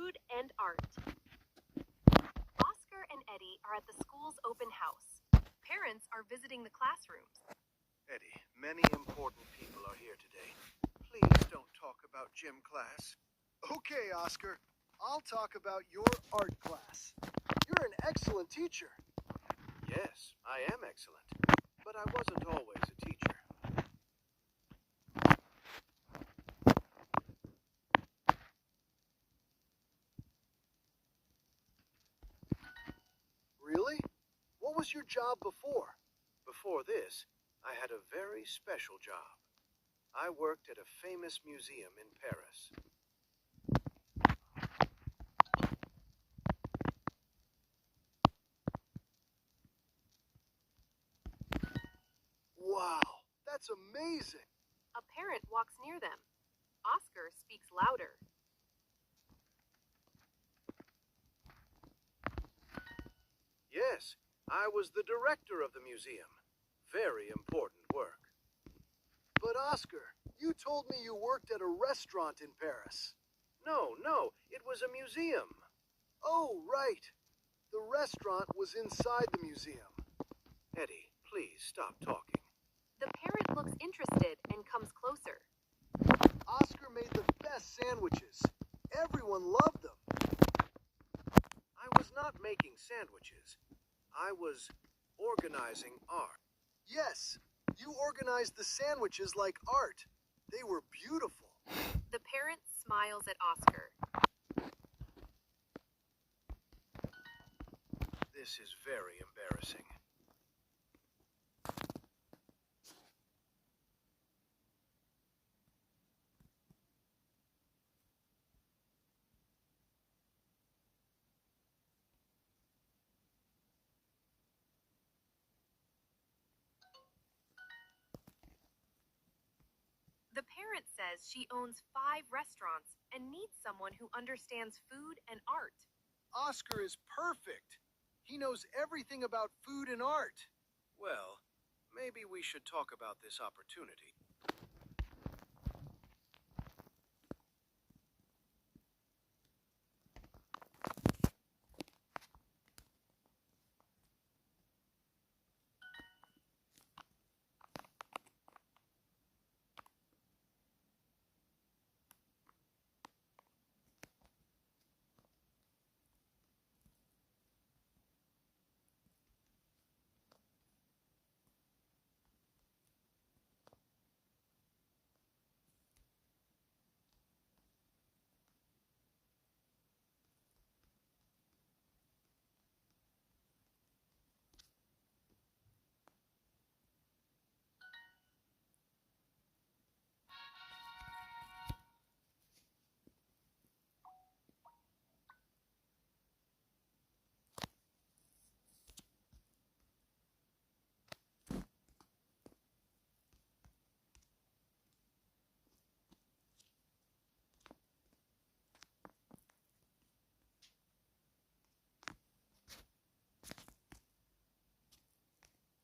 food and art. Oscar and Eddie are at the school's open house. Parents are visiting the classrooms. Eddie, many important people are here today. Please don't talk about gym class. Okay, Oscar. I'll talk about your art class. You're an excellent teacher. Yes, I am excellent. But I wasn't always a teacher. Really? What was your job before? Before this, I had a very special job. I worked at a famous museum in Paris. Wow, that's amazing. A parent walks near them. Oscar speaks louder. Yes, I was the director of the museum. Very important work. But Oscar, you told me you worked at a restaurant in Paris. No, it was a museum. Oh, right. The restaurant was inside the museum. Eddie, please stop talking. The parent looks interested and comes closer. Oscar made the best sandwiches. Everyone loved them. I was not making sandwiches. I was organizing art. Yes, you organized the sandwiches like art. They were beautiful. The parent smiles at Oscar. This is very embarrassing. The parent says she owns 5 restaurants and needs someone who understands food and art. Oscar is perfect. He knows everything about food and art. Well, maybe we should talk about this opportunity.